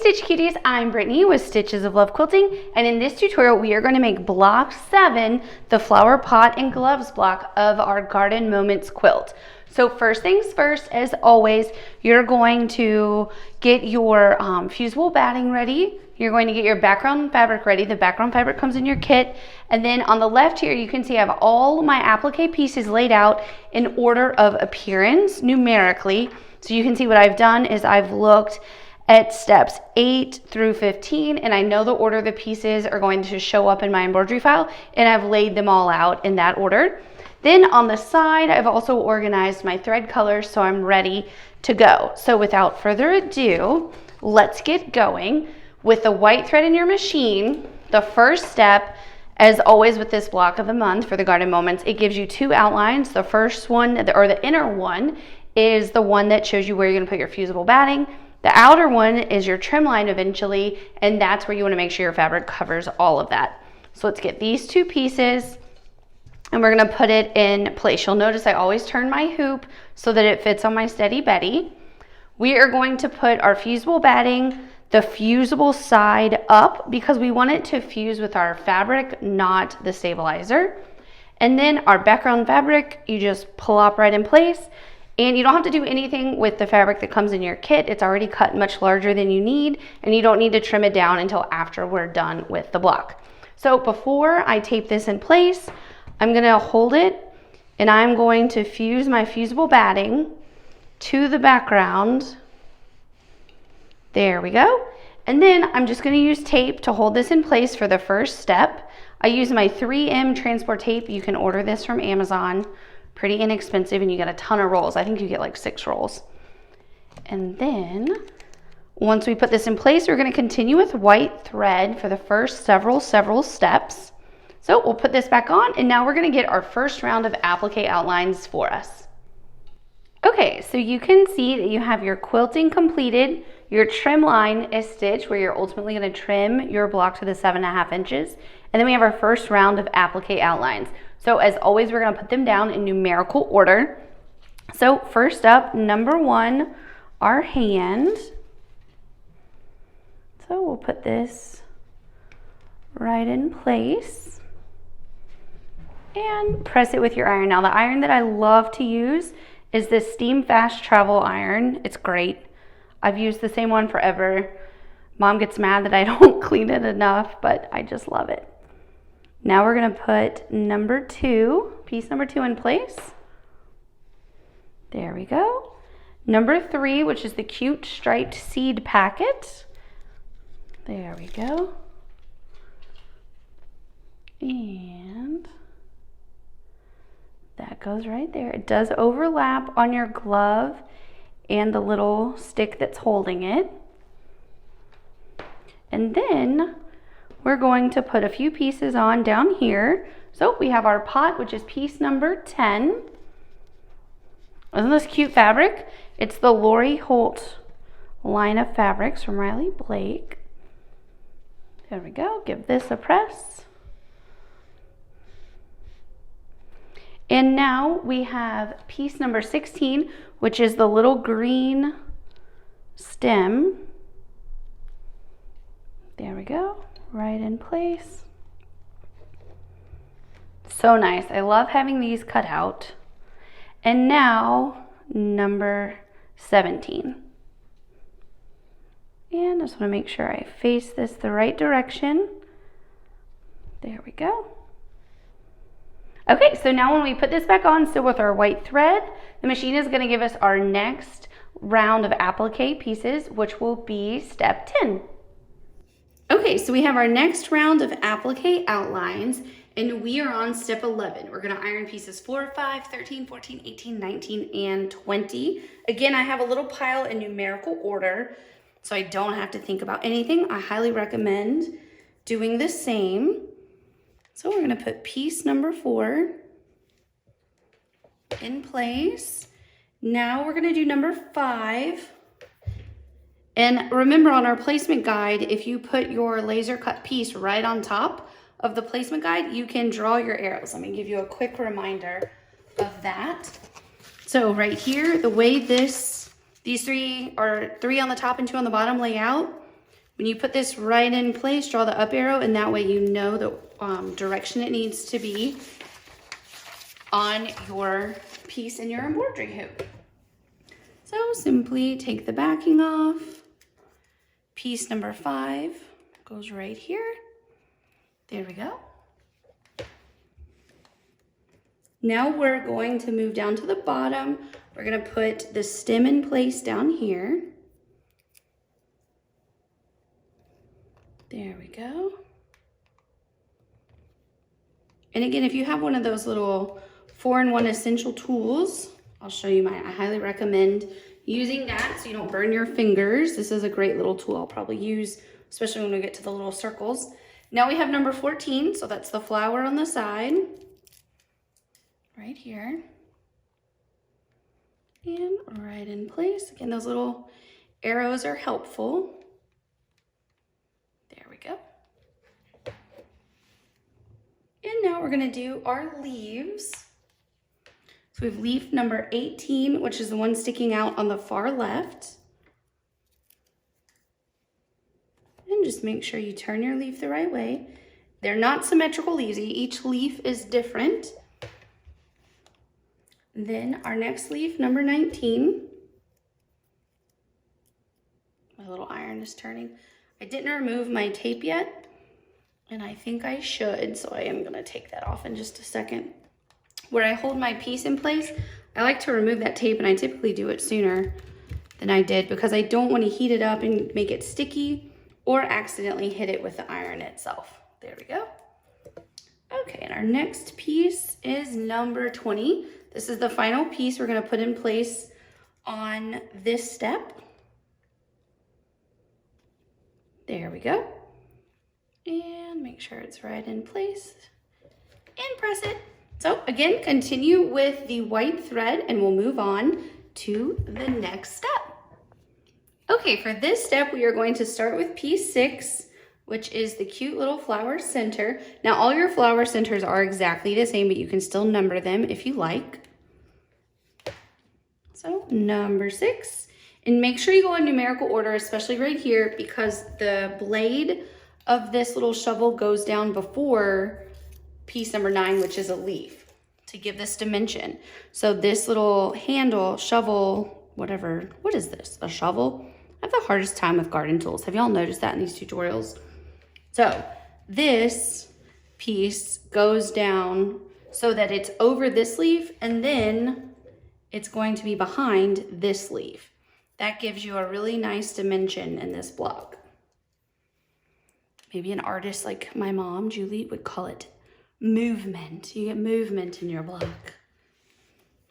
Stitch Cuties, I'm Brittany with Stitches of Love Quilting, and in this tutorial we are going to make block 7, the flower pot and gloves block of our Garden Moments quilt. So first things first, as always, you're going to get your fusible batting ready. You're going to get your background fabric ready. The background fabric comes in your kit. And then on the left here, you can see I have all my applique pieces laid out in order of appearance numerically. So you can see what I've done is I've looked at steps 8 through 15, and I know the order the pieces are going to show up in my embroidery file, and I've laid them all out in that order. Then on the side, I've also organized my thread colors, so I'm ready to go. So without further ado, let's get going. With the white thread in your machine, the first step, as always with this block of the month for the Garden Moments, it gives you 2 outlines. The first one, or the inner one, is the one that shows you where you're gonna put your fusible batting. The outer one is your trim line eventually, and that's where you wanna make sure your fabric covers all of that. So let's get these 2 pieces, and we're gonna put it in place. You'll notice I always turn my hoop so that it fits on my Steady Betty. We are going to put our fusible batting, the fusible side up, because we want it to fuse with our fabric, not the stabilizer. And then our background fabric, you just plop right in place. And you don't have to do anything with the fabric that comes in your kit. It's already cut much larger than you need, and you don't need to trim it down until after we're done with the block. So before I tape this in place, I'm gonna hold it, and I'm going to fuse my fusible batting to the background. There we go. And then I'm just gonna use tape to hold this in place for the first step. I use my 3M transport tape. You can order this from Amazon. Pretty inexpensive, and you get a ton of rolls. I think you get like 6 rolls. And then once we put this in place, we're gonna continue with white thread for the first several steps. So we'll put this back on, and now we're gonna get our first round of applique outlines for us. Okay, so you can see that you have your quilting completed. Your trim line is stitched, where you're ultimately gonna trim your block to the 7.5 inches. And then we have our first round of applique outlines. So as always, we're gonna put them down in numerical order. So first up, number 1, our hand. So we'll put this right in place and press it with your iron. Now the iron that I love to use is this Steam Fast Travel iron. It's great. I've used the same one forever. Mom gets mad that I don't clean it enough, but I just love it. Now we're gonna put piece number 2 in place. There we go. Number 3, which is the cute striped seed packet. There we go. And that goes right there. It does overlap on your glove and the little stick that's holding it. And then we're going to put a few pieces on down here. So we have our pot, which is piece number 10. Isn't this cute fabric? It's the Lori Holt line of fabrics from Riley Blake. There we go. Give this a press. And now we have piece number 16, which is the little green stem. There we go, right in place. So nice. I love having these cut out. And now number 17. And I just want to make sure I face this the right direction. There we go. Okay, so now when we put this back on, still with our white thread, the machine is going to give us our next round of applique pieces, which will be step 10. Okay, so we have our next round of applique outlines, and we are on step 11. We're going to iron pieces 4, 5, 13, 14, 18, 19, and 20. Again, I have a little pile in numerical order, so I don't have to think about anything. I highly recommend doing the same. So we're gonna put piece number 4 in place. Now we're gonna do number 5. And remember, on our placement guide, if you put your laser cut piece right on top of the placement guide, you can draw your arrows. Let me give you a quick reminder of that. So right here, the way these 3 are 3 on the top and 2 on the bottom lay out, When you put this right in place, draw the up arrow, and that way you know the direction it needs to be on your piece in your embroidery hoop. So simply take the backing off. Piece number 5 goes right here. There we go. Now we're going to move down to the bottom. We're going to put the stem in place down here. There we go. And again, if you have one of those little 4-in-1 essential tools, I'll show you mine. I highly recommend using that so you don't burn your fingers. This is a great little tool I'll probably use, especially when we get to the little circles. Now we have number 14, so that's the flower on the side, right here. And right in place. Again, those little arrows are helpful. There we go. And now we're gonna do our leaves. So we have leaf number 18, which is the one sticking out on the far left. And just make sure you turn your leaf the right way. They're not symmetrical leaves. Each leaf is different. Then our next leaf, number 19. My little iron is turning. I didn't remove my tape yet, and I think I should, so I am gonna take that off in just a second. Where I hold my piece in place, I like to remove that tape, and I typically do it sooner than I did because I don't want to heat it up and make it sticky or accidentally hit it with the iron itself. There we go. Okay, and our next piece is number 20. This is the final piece we're going to put in place on this step. There we go. And make sure it's right in place and press it. So again, continue with the white thread and we'll move on to the next step. Okay, for this step, we are going to start with piece 6, which is the cute little flower center. Now all your flower centers are exactly the same, but you can still number them if you like. So number 6, and make sure you go in numerical order, especially right here, because the blade of this little shovel goes down before piece number 9, which is a leaf, to give this dimension. So this little handle, shovel, whatever, what is this, a shovel? I have the hardest time with garden tools. Have y'all noticed that in these tutorials? So this piece goes down so that it's over this leaf, and then it's going to be behind this leaf. That gives you a really nice dimension in this block. Maybe an artist like my mom, Julie, would call it movement. You get movement in your block.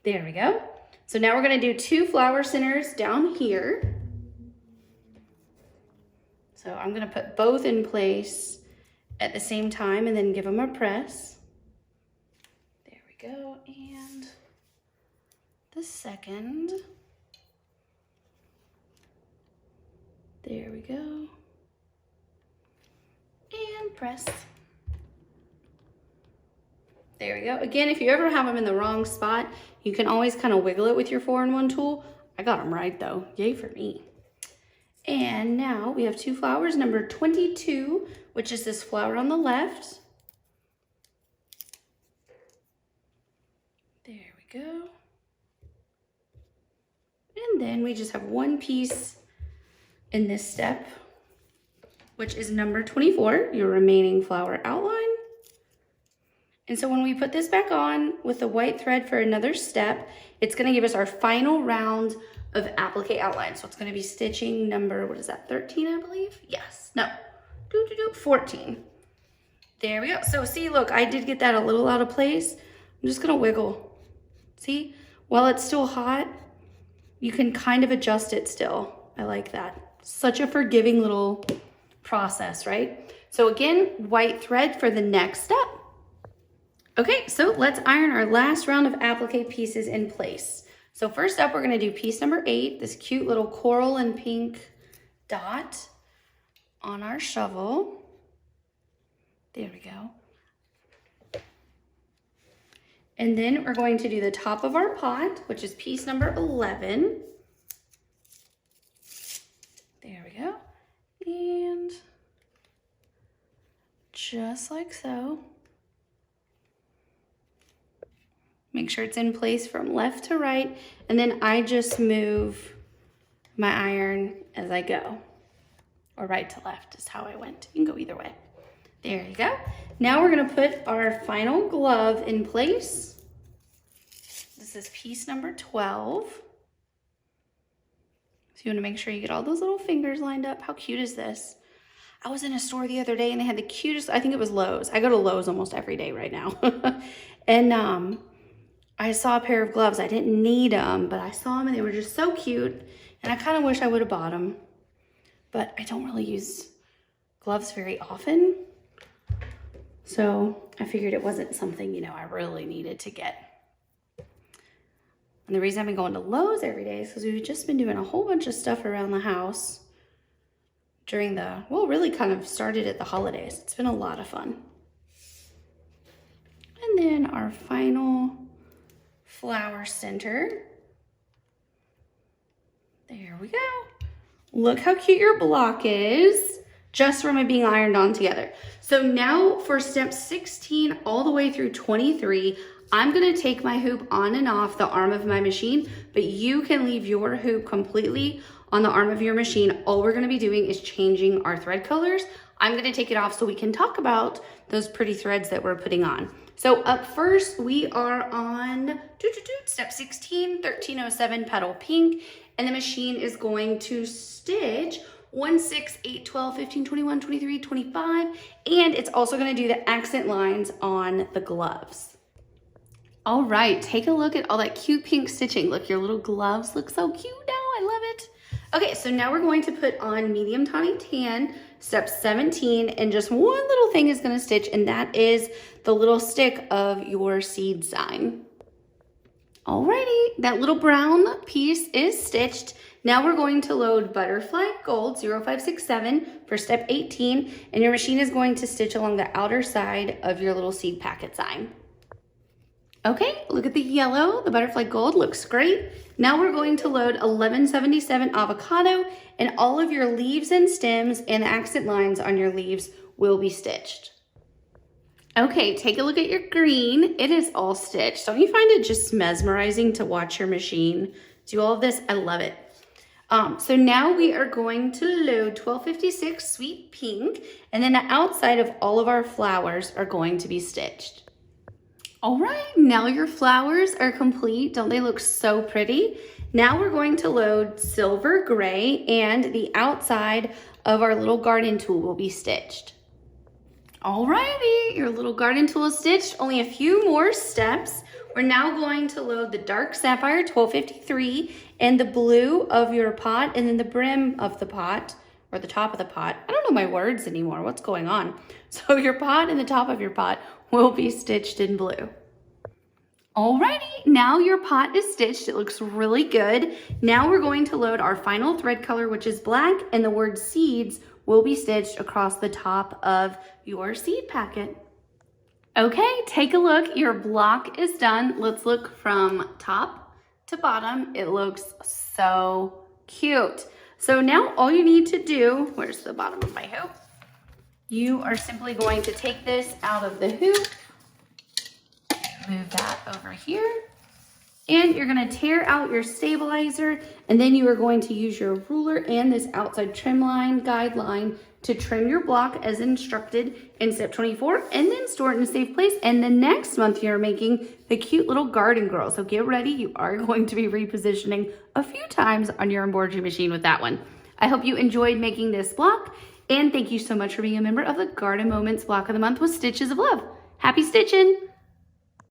There we go. So now we're going to do 2 flower centers down here. So I'm going to put both in place at the same time and then give them a press. There we go. And the second. There we go. And press. There we go. Again, if you ever have them in the wrong spot, you can always kind of wiggle it with your 4-in-1 tool. I got them right though. Yay for me. And now we have 2 flowers, number 22, which is this flower on the left. There we go. And then we just have 1 piece in this step, which is number 24, your remaining flower outline. And so when we put this back on with the white thread for another step, it's going to give us our final round of applique outline. So it's going to be stitching number, what is that, 13, I believe? Yes. No. 14. There we go. So see, look, I did get that a little out of place. I'm just going to wiggle. See? While it's still hot, you can kind of adjust it still. I like that. Such a forgiving little process, right? So again, white thread for the next step. Okay, so let's iron our last round of applique pieces in place. So first up, we're gonna do piece number 8, this cute little coral and pink dot on our shovel. There we go. And then we're going to do the top of our pot, which is piece number 11. There we go. And just like so. Make sure it's in place from left to right, and then I just move my iron as I go, or right to left is how I went. You can go either way. There you go. Now we're gonna put our final glove in place. This is piece number 12. So you wanna make sure you get all those little fingers lined up. How cute is this? I was in a store the other day and they had the cutest, I think it was Lowe's. I go to Lowe's almost every day right now. And I saw a pair of gloves. I didn't need them, but I saw them and they were just so cute. And I kind of wish I would have bought them, but I don't really use gloves very often. So I figured it wasn't something, you know, I really needed to get. And the reason I've been going to Lowe's every day is because we've just been doing a whole bunch of stuff around the house during the, well, really kind of started at the holidays. It's been a lot of fun. And then our final flower center. There we go. Look how cute your block is just from it being ironed on together. So now for step 16 all the way through 23, I'm gonna take my hoop on and off the arm of my machine, but you can leave your hoop completely on the arm of your machine. All we're gonna be doing is changing our thread colors. I'm gonna take it off so we can talk about those pretty threads that we're putting on. So up first, we are on step 16, 1307 petal pink, and the machine is going to stitch 1, 6, 8, 12, 15, 21, 23, 25, and it's also gonna do the accent lines on the gloves. All right, take a look at all that cute pink stitching. Look, your little gloves look so cute now, I love it. Okay, so now we're going to put on medium tawny tan, step 17, and just one little thing is gonna stitch, and that is the little stick of your seed sign. Alrighty, that little brown piece is stitched. Now we're going to load Butterfly Gold 0567 for step 18, and your machine is going to stitch along the outer side of your little seed packet sign. Okay, look at the yellow, the Butterfly Gold looks great. Now we're going to load 1177 Avocado, and all of your leaves and stems and the accent lines on your leaves will be stitched. Okay, take a look at your green. It is all stitched. Don't you find it just mesmerizing to watch your machine do all of this? I love it. So now we are going to load 1256 Sweet Pink, and then the outside of all of our flowers are going to be stitched. All right, now your flowers are complete. Don't they look so pretty? Now we're going to load Silver Gray, and the outside of our little garden tool will be stitched. Alrighty, your little garden tool is stitched. Only a few more steps. We're now going to load the Dark Sapphire 1253 and the blue of your pot, and then the brim of the pot, or the top of the pot. I don't know my words anymore. What's going on? So your pot and the top of your pot will be stitched in blue. Alrighty, now your pot is stitched. It looks really good. Now we're going to load our final thread color, which is black, and the word seeds will be stitched across the top of your seed packet. Okay, take a look. Your block is done. Let's look from top to bottom. It looks so cute. So now all you need to do, where's the bottom of my hoop? You are simply going to take this out of the hoop, move that over here, and you're gonna tear out your stabilizer, and then you are going to use your ruler and this outside trim line, guideline, to trim your block as instructed in step 24, and then store it in a safe place. And the next month you're making the cute little garden girl. So get ready, you are going to be repositioning a few times on your embroidery machine with that one. I hope you enjoyed making this block, and thank you so much for being a member of the Garden Moments Block of the Month with Stitches of Love. Happy stitching!